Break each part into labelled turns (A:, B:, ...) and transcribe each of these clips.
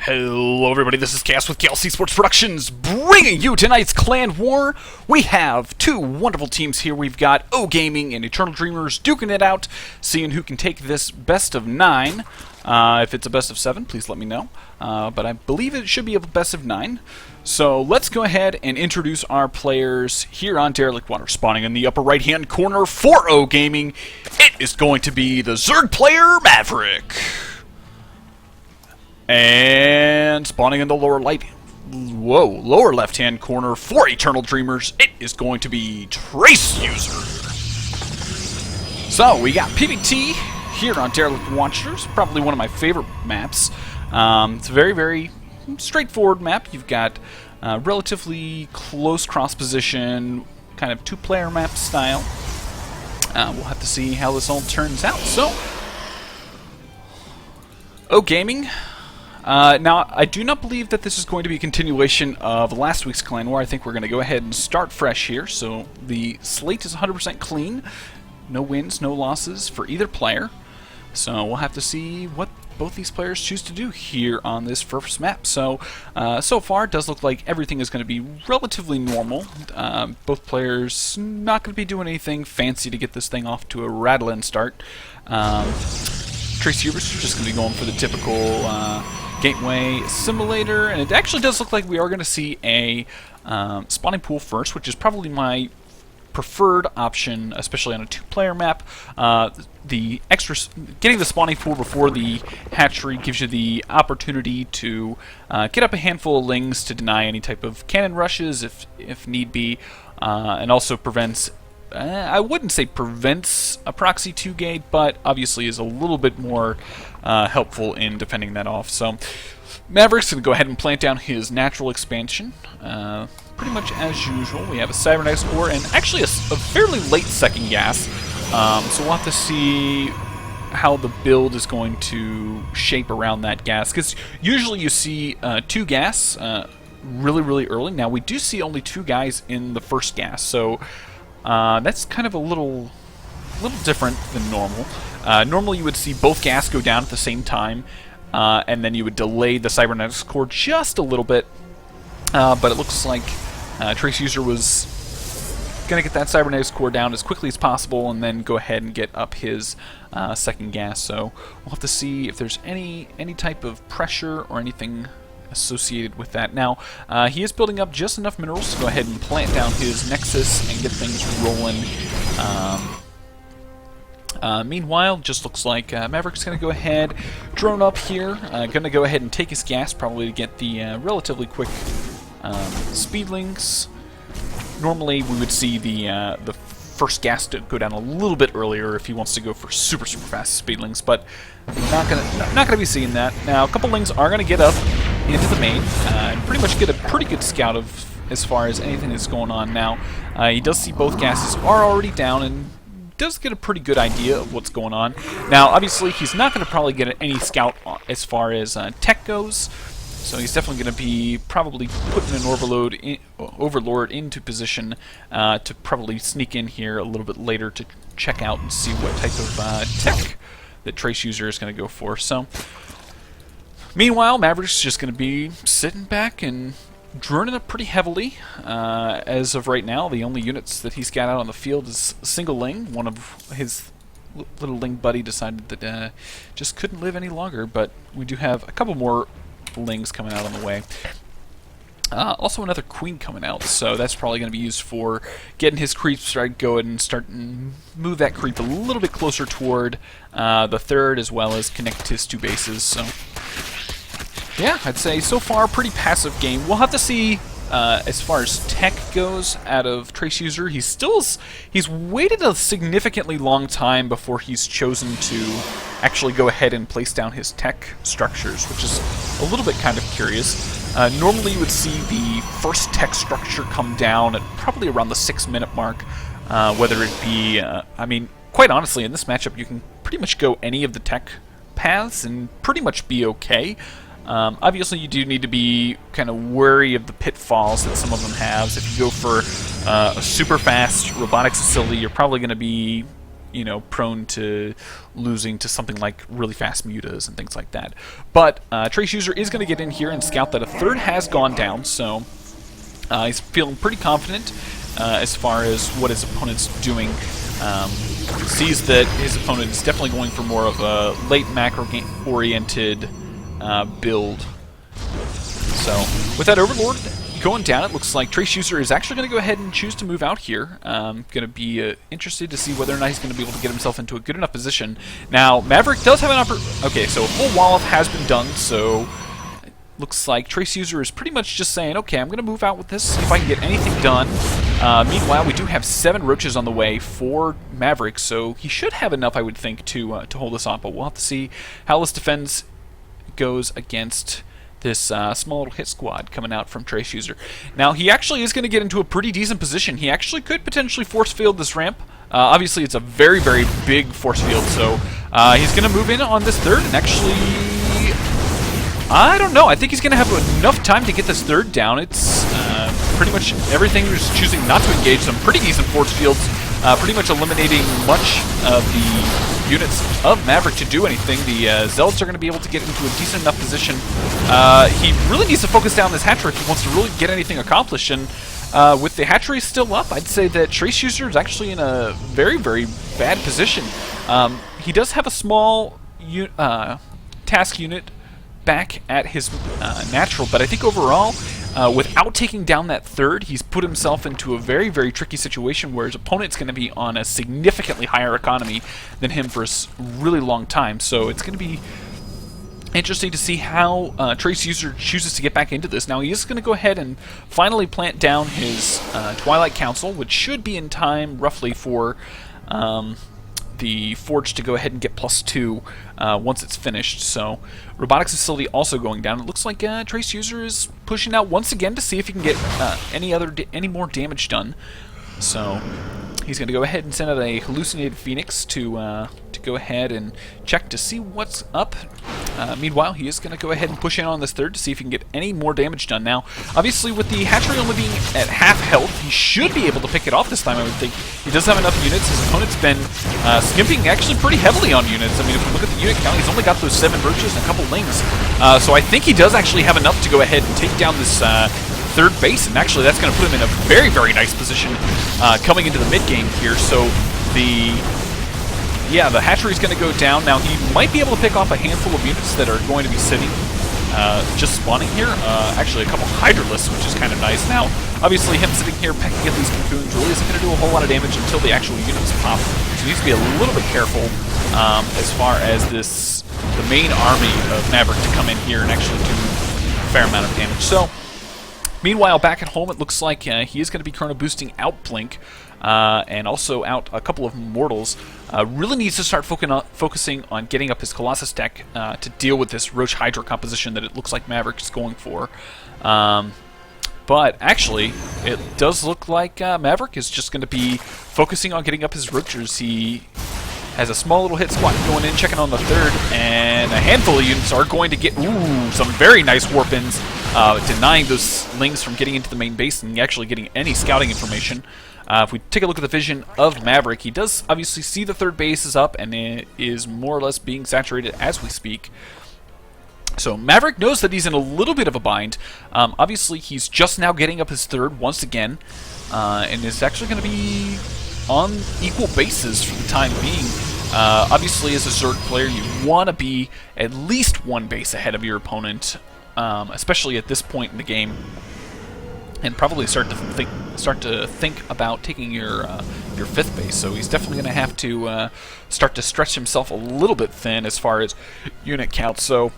A: Hello everybody, this is Cass with KLC Sports Productions, bringing you tonight's Clan War. We have two wonderful teams here. We've got oGaming and Eternal Dreamers duking it out, seeing who can take this best of 9. If it's a best of 7, please let me know. But I believe it should be a best of 9. So let's go ahead and introduce our players here on Derelict Water. Spawning in the upper right-hand corner for oGaming, it is going to be the Zerg player, Maverick. And spawning in the lower left-hand corner for Eternal Dreamers, it is going to be Trace User. So we got PvT here on Derelict Watchers, probably one of my favorite maps. It's a very, very straightforward map. You've got relatively close cross position, kind of two-player map style. We'll have to see how this all turns out. So, oGaming. Now, I do not believe that this is going to be a continuation of last week's Clan War. I think we're going to go ahead and start fresh here. So the slate is 100% clean. No wins, no losses for either player. So we'll have to see what both these players choose to do here on this first map. So, so far it does look like everything is going to be relatively normal. Both players not going to be doing anything fancy to get this thing off to a rattling start. Trace User is just going to be going for the typical Gateway Simulator, and it actually does look like we are going to see a spawning pool first, which is probably my preferred option, especially on a two-player map. The extra getting the spawning pool before the hatchery gives you the opportunity to get up a handful of lings to deny any type of cannon rushes if need be, and also prevents. I wouldn't say prevents a proxy 2-gate, but obviously is a little bit more helpful in defending that off. So Maverick's going to go ahead and plant down his natural expansion. Pretty much as usual. We have a Cybernetics core and actually a fairly late second gas. So we'll have to see how the build is going to shape around that gas. Because usually you see 2 gas really early. Now we do see only 2 guys in the first gas. So that's kind of a little different than normal. Normally you would see both gas go down at the same time, and then you would delay the Cybernetics core just a little bit. But it looks like Trace User was going to get that Cybernetics core down as quickly as possible and then go ahead and get up his second gas. So we'll have to see if there's any type of pressure or anything associated with that. Now, he is building up just enough minerals to go ahead and plant down his Nexus and get things rolling. Meanwhile, just looks like Maverick's going to go ahead, drone up here, going to go ahead and take his gas, probably to get the relatively quick speedlings. Normally, we would see the first gas to go down a little bit earlier if he wants to go for super fast speedlings, but not gonna be seeing that. Now, a couple lings are gonna get up into the main and pretty much get a pretty good scout of as far as anything that's going on. Now, he does see both gases are already down and does get a pretty good idea of what's going on. Now, obviously, he's not going to probably get any scout as far as tech goes, so he's definitely going to be probably putting an overlord into position to probably sneak in here a little bit later to check out and see what type of tech that Trace User is going to go for. So, meanwhile, Maverick's just going to be sitting back and droning up pretty heavily. As of right now, the only units that he's got out on the field is a single ling. One of his little ling buddy decided that just couldn't live any longer, but we do have a couple more lings coming out on the way. Also another queen coming out, so that's probably going to be used for getting his creeps right going and start and move that creep a little bit closer toward the third, as well as connect his 2 bases. So yeah, I'd say so far pretty passive game. We'll have to see as far as tech goes out of Trace User. He's waited a significantly long time before he's chosen to actually go ahead and place down his tech structures, which is a little bit kind of curious. Normally you would see the first tech structure come down at probably around the 6-minute mark, whether it be, I mean, quite honestly, in this matchup you can pretty much go any of the tech paths and pretty much be okay. Obviously, you do need to be kind of wary of the pitfalls that some of them have. If you go for a super fast robotics facility, you're probably going to be you know, prone to losing to something like really fast mutas and things like that. But Trace User is going to get in here and scout that a third has gone down, so he's feeling pretty confident as far as what his opponent's doing. Sees that his opponent is definitely going for more of a late macro-oriented build. So, with that Overlord going down, it looks like Trace User is actually going to go ahead and choose to move out here. Going to be interested to see whether or not he's going to be able to get himself into a good enough position. Now, Maverick does have an okay, so a full wall-off has been done, so looks like Trace User is pretty much just saying, okay, I'm going to move out with this, see if I can get anything done. Meanwhile, we do have 7 roaches on the way for Maverick, so he should have enough, I would think, to hold this off. But we'll have to see how this defense goes against this small little hit squad coming out from Trace User. Now, he actually is going to get into a pretty decent position. He actually could potentially force field this ramp. Obviously, it's a very, very big force field, so he's going to move in on this third and actually... I don't know. I think he's going to have enough time to get this third down. It's pretty much everything was choosing not to engage. Some pretty decent force fields, pretty much eliminating much of the units of Maverick to do anything. The Zealots are going to be able to get into a decent enough position. He really needs to focus down this hatchery if he wants to really get anything accomplished. And with the hatchery still up, I'd say that Trace User is actually in a very, very bad position. He does have a small task unit back at his natural, but I think overall, without taking down that third, he's put himself into a very, very tricky situation where his opponent's going to be on a significantly higher economy than him for a really long time. So it's going to be interesting to see how Trace User chooses to get back into this. Now, he is going to go ahead and finally plant down his Twilight Council, which should be in time roughly for the Forge to go ahead and get +2 once it's finished. So, Robotics Facility also going down. It looks like Trace User is pushing out once again to see if he can get any more damage done. So, he's going to go ahead and send out a Hallucinated Phoenix to go ahead and check to see what's up. Meanwhile, he is going to go ahead and push in on this third to see if he can get any more damage done. Now, obviously, with the hatchery only being at half health, he should be able to pick it off this time, I would think. He does have enough units. His opponent's been skimping actually pretty heavily on units. I mean, if we look at the unit count, he's only got those 7 roaches and a couple lings. So I think he does actually have enough to go ahead and take down this third base, and actually that's going to put him in a very, very nice position coming into the mid-game here. So the hatchery's going to go down. Now, he might be able to pick off a handful of units that are going to be sitting, just spawning here. Actually, a couple Hydralisks, which is kind of nice. Now, obviously, him sitting here pecking at these cocoons really isn't going to do a whole lot of damage until the actual units pop. So he needs to be a little bit careful as far as the main army of Maverick to come in here and actually do a fair amount of damage. So, meanwhile, back at home, it looks like he is going to be chrono boosting out Blink. And also out a couple of Mortals. Really needs to start focusing on getting up his Colossus deck to deal with this Roach Hydra composition that it looks like Maverick is going for. But actually, it does look like Maverick is just going to be focusing on getting up his Roachers. He has a small little hit squad going in, checking on the third, and a handful of units are going to get some very nice warp-ins, denying those slings from getting into the main base and actually getting any scouting information. If we take a look at the vision of Maverick, he does obviously see the third base is up and it is more or less being saturated as we speak. So Maverick knows that he's in a little bit of a bind. Obviously, he's just now getting up his third once again, and is actually going to be on equal bases for the time being. Obviously, as a Zerg player, you want to be at least 1 base ahead of your opponent, especially at this point in the game, and probably start to think about taking your 5th base. So he's definitely going to have to start to stretch himself a little bit thin as far as unit count. So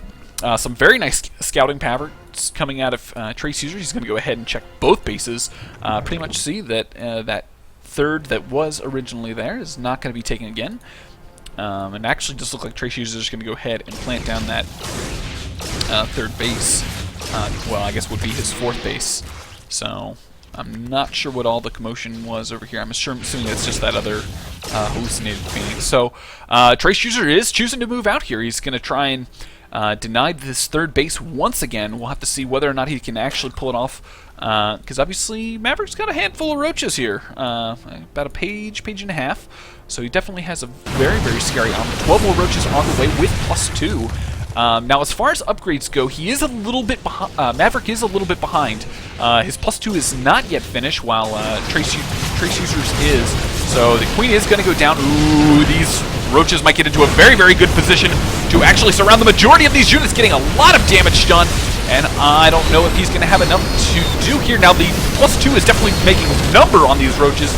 A: some very nice scouting patterns coming out of Trace User. He's going to go ahead and check both bases. Pretty much see that that third that was originally there is not going to be taken again. And actually just look like Trace User is going to go ahead and plant down that third base. Well, I guess would be his 4th base. So I'm not sure what all the commotion was over here. I'm assuming it's just that other hallucinated Phoenix. So Trace User is choosing to move out here. He's going to try and deny this third base once again. We'll have to see whether or not he can actually pull it off. Because obviously Maverick's got a handful of roaches here. About a page and a half. So he definitely has a very, very scary army. 12 more roaches on the way with +2. Now, as far as upgrades go, he is a little bit behind. Maverick is a little bit behind. His +2 is not yet finished, while Trace Users is. So the Queen is going to go down. Ooh, these roaches might get into a very, very good position to actually surround the majority of these units, getting a lot of damage done. And I don't know if he's going to have enough to do here. Now, the +2 is definitely making a number on these roaches.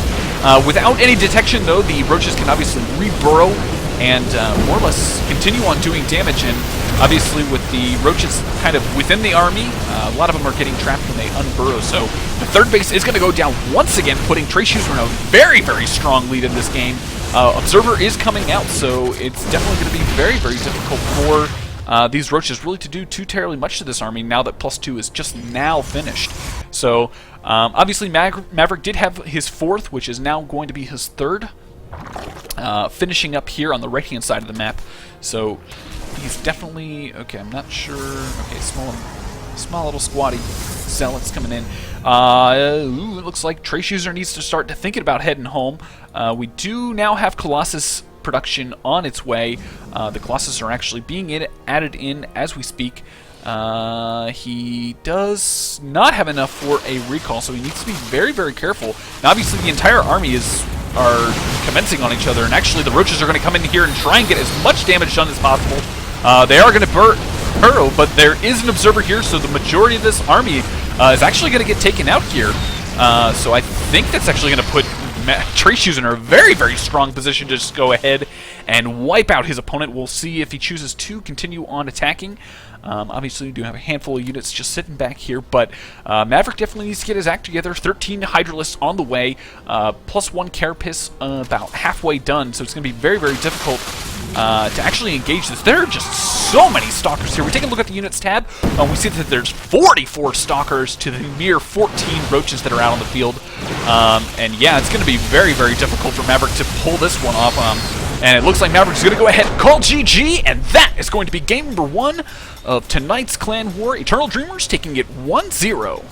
A: Without any detection, though, the roaches can obviously reburrow and more or less continue on doing damage. And obviously, with the roaches kind of within the army, a lot of them are getting trapped when they unburrow. So the third base is going to go down once again, putting Trace User in a very, very strong lead in this game. Observer is coming out, so it's definitely going to be very, very difficult for these roaches really to do too terribly much to this army now that +2 is just now finished. So obviously Maverick did have his 4th, which is now going to be his 3rd, finishing up here on the right-hand side of the map. So he's definitely, okay, I'm not sure, okay, small little squatty zealots coming in. It looks like Trace User needs to start thinking about heading home. We do now have Colossus production on its way. The Colossus are actually being added in as we speak. He does not have enough for a recall, so he needs to be very, very careful. Now, obviously, the entire army are commencing on each other, and actually the roaches are going to come in here and try and get as much damage done as possible. They are going to burrow, but there is an observer here, so the majority of this army is actually going to get taken out here. So I think that's actually going to put Trace User in a very, very strong position to just go ahead and wipe out his opponent. We'll see if he chooses to continue on attacking. Obviously, we do have a handful of units just sitting back here, but Maverick definitely needs to get his act together. 13 Hydralisks on the way, +1 Carapace about halfway done, so it's going to be very, very difficult to actually engage this. There are just so many Stalkers here. We take a look at the units tab, we see that there's 44 Stalkers to the mere 14 roaches that are out on the field. And yeah, it's going to be very, very difficult for Maverick to pull this one off. And it looks like Maverick's going to go ahead and call GG, and that is going to be game number 1 of tonight's Clan War. Eternal Dreamers taking it 1-0.